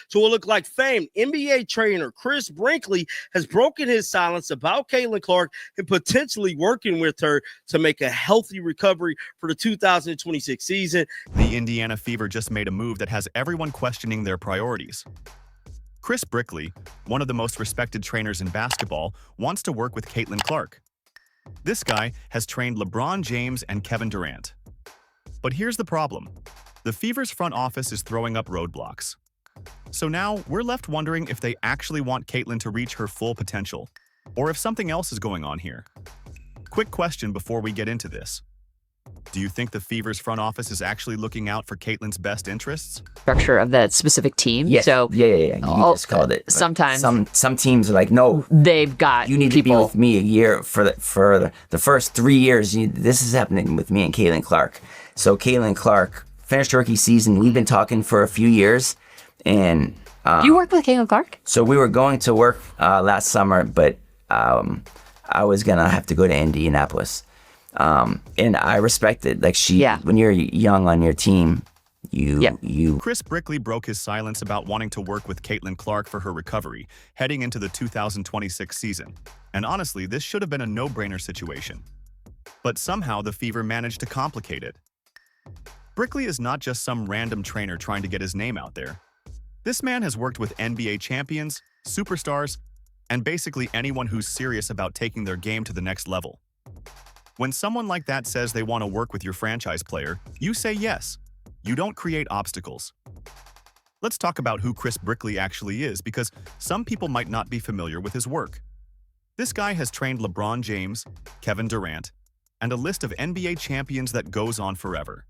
So it looked like famed NBA trainer Chris Brickley has broken his silence about Caitlin Clark and potentially working with her to make a healthy recovery for the 2026 season. The Indiana Fever just made a move that has everyone questioning their priorities. Chris Brickley, one of the most respected trainers in basketball, wants to work with Caitlin Clark. This guy has trained LeBron James and Kevin Durant. But here's the problem. The Fever's front office is throwing up roadblocks. So now we're left wondering if they actually want Caitlin to reach her full potential, or if something else is going on here. Quick question before we get into this. Do you think the Fever's front office is actually looking out for Caitlin's best interests? Structure of that specific team. Yeah, So yeah. You just called it. Sometimes some teams are like, no, they've got you need people. to be with me a year for the first 3 years. This is happening with me and Caitlin Clark. So Caitlin Clark finished her rookie season. We've been talking for a few years, and Do you work with Caitlin Clark? so we were going to work last summer, but I was gonna have to go to Indianapolis. And I respect it. Like when you're young on your team, you. Chris Brickley broke his silence about wanting to work with Caitlin Clark for her recovery, heading into the 2026 season. And honestly, this should have been a no-brainer situation. But somehow the Fever managed to complicate it. Brickley is not just some random trainer trying to get his name out there. This man has worked with NBA champions, superstars, and basically anyone who's serious about taking their game to the next level. When someone like that says they want to work with your franchise player, you say yes. You don't create obstacles. Let's talk about who Chris Brickley actually is, because some people might not be familiar with his work. This guy has trained LeBron James, Kevin Durant, and a list of NBA champions that goes on forever.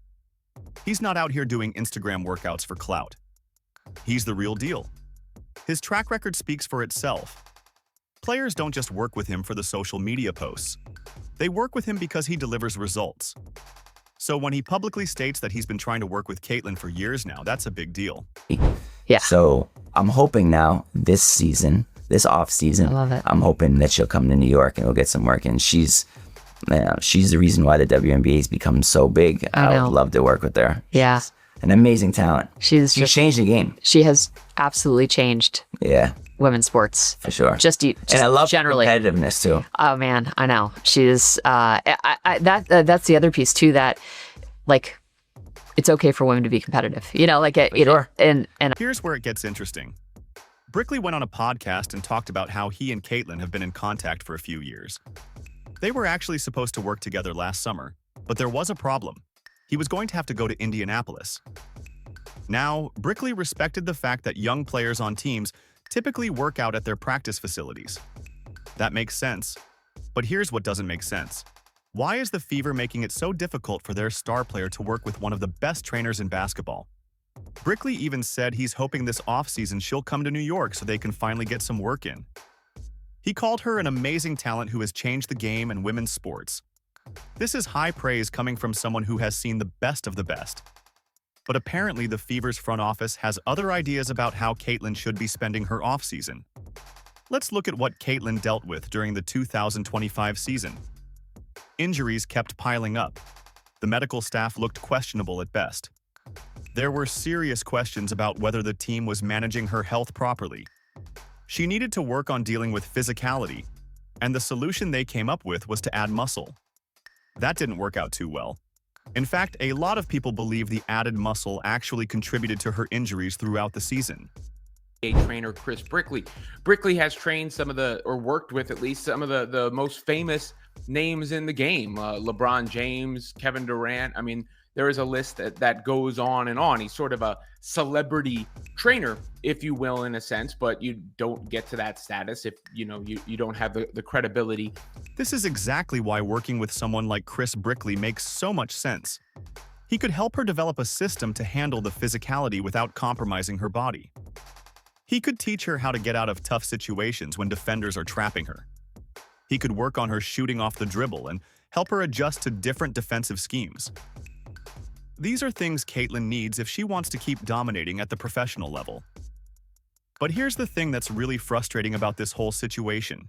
He's not out here doing Instagram workouts for clout. He's the real deal. His track record speaks for itself. Players don't just work with him for the social media posts. They work with him because he delivers results. So when he publicly states that he's been trying to work with Caitlin for years now, that's a big deal. Yeah. So I'm hoping now this season, this off season, I love it. I'm hoping that she'll come to New York and we'll get some work. And she's the reason why the WNBA has become so big. I would love to work with her. Yeah. She's an amazing talent. She's changed the game. She has absolutely changed. Yeah. Women's sports For sure. Just and I love generally competitiveness too. Oh man, I know. She's that's the other piece too, that like it's okay for women to be competitive. Sure. And Here's where it gets interesting. Brickley went on a podcast and talked about how he and Caitlin have been in contact for a few years. They were actually supposed to work together last summer, but there was a problem. He was going to have to go to Indianapolis. Now, Brickley respected the fact that young players on teams typically work out at their practice facilities. That makes sense. But here's what doesn't make sense. Why is the Fever making it so difficult for their star player to work with one of the best trainers in basketball? Brickley even said he's hoping this offseason she'll come to New York so they can finally get some work in. He called her an amazing talent who has changed the game and women's sports. This is high praise coming from someone who has seen the best of the best. But apparently the Fever's front office has other ideas about how Caitlin should be spending her offseason. Let's look at what Caitlin dealt with during the 2025 season. Injuries kept piling up. The medical staff looked questionable at best. There were serious questions about whether the team was managing her health properly. She needed to work on dealing with physicality, and the solution they came up with was to add muscle. That didn't work out too well. In fact, a lot of people believe the added muscle actually contributed to her injuries throughout the season. Trainer Chris Brickley. Brickley has trained worked with at least some of the most famous names in the game. LeBron James, Kevin Durant. I mean, there is a list that goes on and on. He's sort of a celebrity trainer, if you will, in a sense, but you don't get to that status if you don't have the credibility. This is exactly why working with someone like Chris Brickley makes so much sense. He could help her develop a system to handle the physicality without compromising her body. He could teach her how to get out of tough situations when defenders are trapping her. He could work on her shooting off the dribble and help her adjust to different defensive schemes. These are things Caitlin needs if she wants to keep dominating at the professional level. But here's the thing that's really frustrating about this whole situation.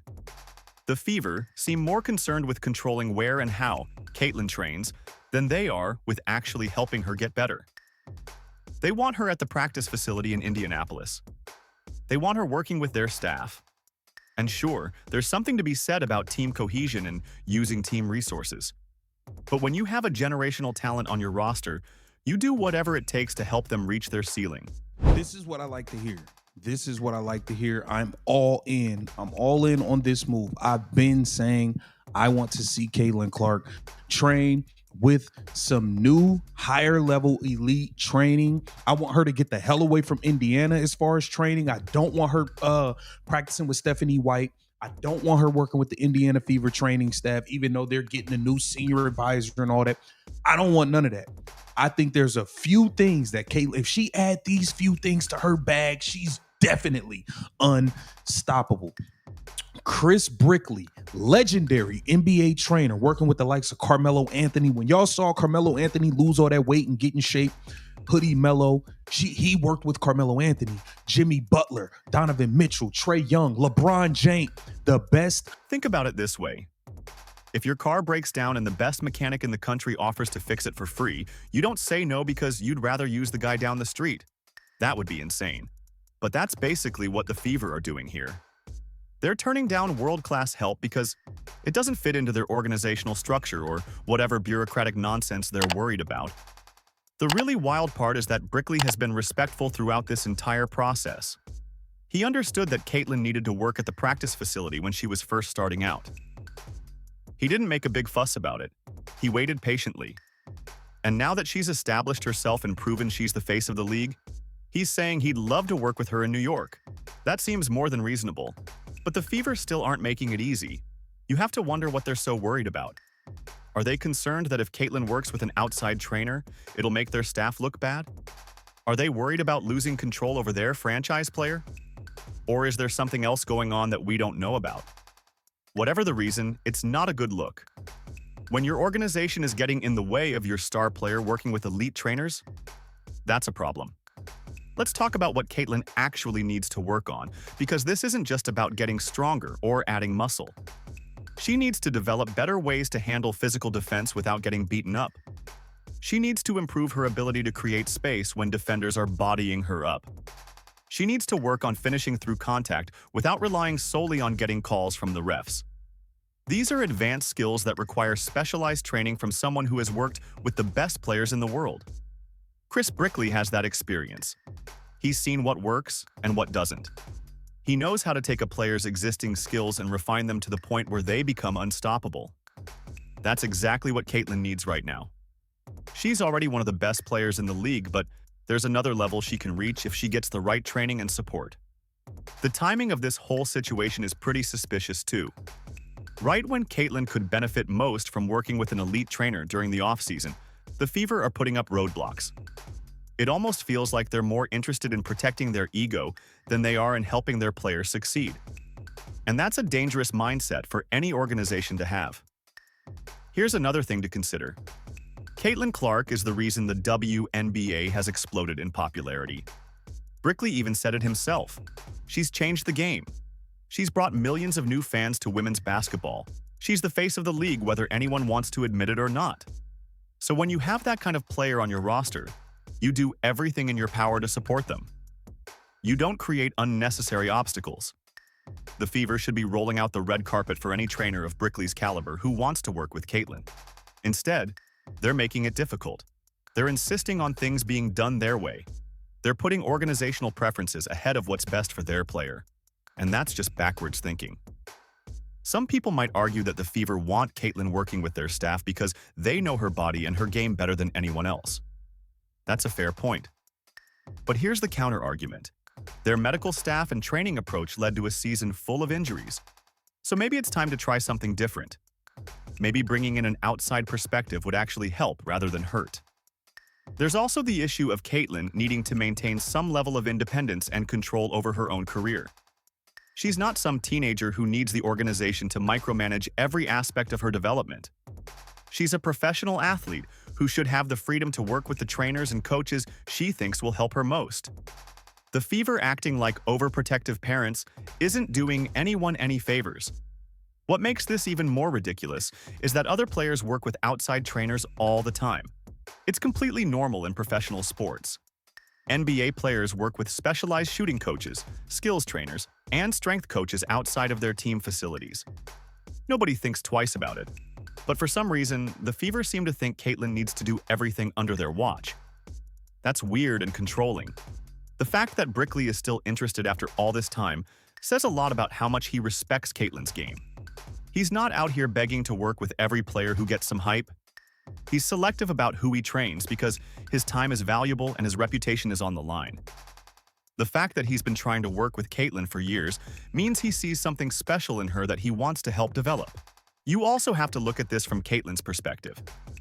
The Fever seem more concerned with controlling where and how Caitlin trains than they are with actually helping her get better. They want her at the practice facility in Indianapolis. They want her working with their staff. And sure, there's something to be said about team cohesion and using team resources. But when you have a generational talent on your roster, you do whatever it takes to help them reach their ceiling. This is what I like to hear. This is what I like to hear. I'm all in. I'm all in on this move. I've been saying I want to see Caitlin Clark train with some new higher level elite training. I want her to get the hell away from Indiana as far as training. I don't want her practicing with Stephanie White. I don't want her working with the Indiana Fever training staff, even though they're getting a new senior advisor and all that. I don't want none of that. I think there's a few things that Caitlin, if she add these few things to her bag, she's definitely unstoppable. Chris Brickley, legendary NBA trainer, working with the likes of Carmelo Anthony. When y'all saw Carmelo Anthony lose all that weight and get in shape, Hoodie Melo, he worked with Carmelo Anthony, Jimmy Butler, Donovan Mitchell, Trae Young, LeBron James, the best. Think about it this way. If your car breaks down and the best mechanic in the country offers to fix it for free, you don't say no because you'd rather use the guy down the street. That would be insane. But that's basically what the Fever are doing here. They're turning down world-class help because it doesn't fit into their organizational structure or whatever bureaucratic nonsense they're worried about. The really wild part is that Brickley has been respectful throughout this entire process. He understood that Caitlin needed to work at the practice facility when she was first starting out. He didn't make a big fuss about it. He waited patiently. And now that she's established herself and proven she's the face of the league, he's saying he'd love to work with her in New York. That seems more than reasonable. But the Fever still aren't making it easy. You have to wonder what they're so worried about. Are they concerned that if Caitlin works with an outside trainer, it'll make their staff look bad? Are they worried about losing control over their franchise player? Or is there something else going on that we don't know about? Whatever the reason, it's not a good look. When your organization is getting in the way of your star player working with elite trainers, that's a problem. Let's talk about what Caitlin actually needs to work on, because this isn't just about getting stronger or adding muscle. She needs to develop better ways to handle physical defense without getting beaten up. She needs to improve her ability to create space when defenders are bodying her up. She needs to work on finishing through contact without relying solely on getting calls from the refs. These are advanced skills that require specialized training from someone who has worked with the best players in the world. Chris Brickley has that experience. He's seen what works and what doesn't. He knows how to take a player's existing skills and refine them to the point where they become unstoppable. That's exactly what Caitlin needs right now. She's already one of the best players in the league, but there's another level she can reach if she gets the right training and support. The timing of this whole situation is pretty suspicious too. Right when Caitlin could benefit most from working with an elite trainer during the offseason, the Fever are putting up roadblocks. It almost feels like they're more interested in protecting their ego than they are in helping their players succeed. And that's a dangerous mindset for any organization to have. Here's another thing to consider. Caitlin Clark is the reason the WNBA has exploded in popularity. Brickley even said it himself. She's changed the game. She's brought millions of new fans to women's basketball. She's the face of the league whether anyone wants to admit it or not. So when you have that kind of player on your roster, you do everything in your power to support them. You don't create unnecessary obstacles. The Fever should be rolling out the red carpet for any trainer of Brickley's caliber who wants to work with Caitlin. Instead, they're making it difficult. They're insisting on things being done their way. They're putting organizational preferences ahead of what's best for their player. And that's just backwards thinking. Some people might argue that the Fever want Caitlin working with their staff because they know her body and her game better than anyone else. That's a fair point. But here's the counter-argument. Their medical staff and training approach led to a season full of injuries. So maybe it's time to try something different. Maybe bringing in an outside perspective would actually help rather than hurt. There's also the issue of Caitlin needing to maintain some level of independence and control over her own career. She's not some teenager who needs the organization to micromanage every aspect of her development. She's a professional athlete who should have the freedom to work with the trainers and coaches she thinks will help her most. The Fever acting like overprotective parents isn't doing anyone any favors. What makes this even more ridiculous is that other players work with outside trainers all the time. It's completely normal in professional sports. NBA players work with specialized shooting coaches, skills trainers, and strength coaches outside of their team facilities. Nobody thinks twice about it. But for some reason, the Fever seem to think Caitlin needs to do everything under their watch. That's weird and controlling. The fact that Brickley is still interested after all this time says a lot about how much he respects Caitlin's game. He's not out here begging to work with every player who gets some hype. He's selective about who he trains because his time is valuable and his reputation is on the line. The fact that he's been trying to work with Caitlin for years means he sees something special in her that he wants to help develop. You also have to look at this from Caitlin's perspective.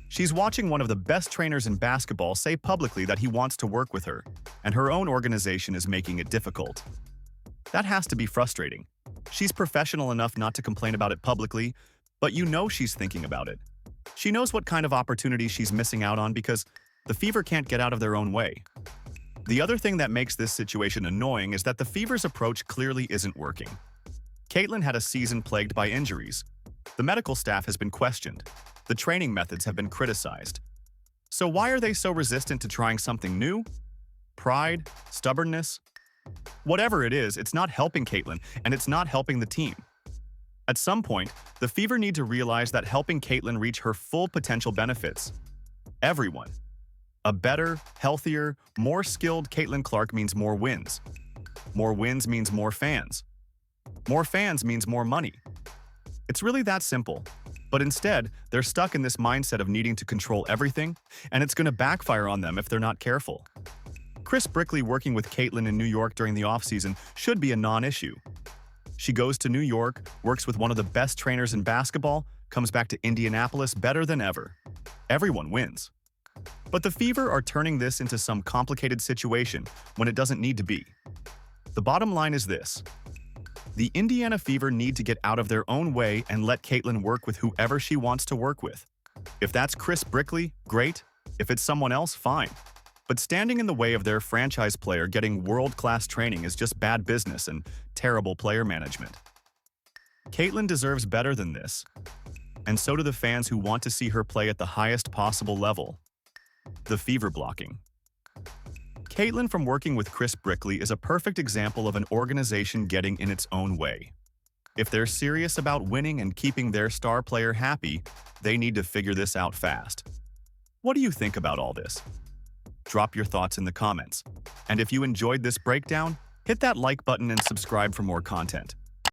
She's watching one of the best trainers in basketball say publicly that he wants to work with her, and her own organization is making it difficult. That has to be frustrating. She's professional enough not to complain about it publicly, but you know she's thinking about it. She knows what kind of opportunities she's missing out on because the Fever can't get out of their own way. The other thing that makes this situation annoying is that the Fever's approach clearly isn't working. Caitlin had a season plagued by injuries. The medical staff has been questioned. The training methods have been criticized. So why are they so resistant to trying something new? Pride? Stubbornness? Whatever it is, it's not helping Caitlin, and it's not helping the team. At some point, the Fever need to realize that helping Caitlin reach her full potential benefits everyone. A better, healthier, more skilled Caitlin Clark means more wins. More wins means more fans. More fans means more money. It's really that simple. But instead, they're stuck in this mindset of needing to control everything, and it's going to backfire on them if they're not careful. Chris Brickley working with Caitlin in New York during the offseason should be a non-issue. She goes to New York, works with one of the best trainers in basketball, comes back to Indianapolis better than ever. Everyone wins. But the Fever are turning this into some complicated situation when it doesn't need to be. The bottom line is this. The Indiana Fever need to get out of their own way and let Caitlin work with whoever she wants to work with. If that's Chris Brickley, great. If it's someone else, fine. But standing in the way of their franchise player getting world-class training is just bad business and terrible player management. Caitlin deserves better than this. And so do the fans who want to see her play at the highest possible level. The Fever blocking. Caitlin from working with Chris Brickley is a perfect example of an organization getting in its own way. If they're serious about winning and keeping their star player happy, they need to figure this out fast. What do you think about all this? Drop your thoughts in the comments. And if you enjoyed this breakdown, hit that like button and subscribe for more content.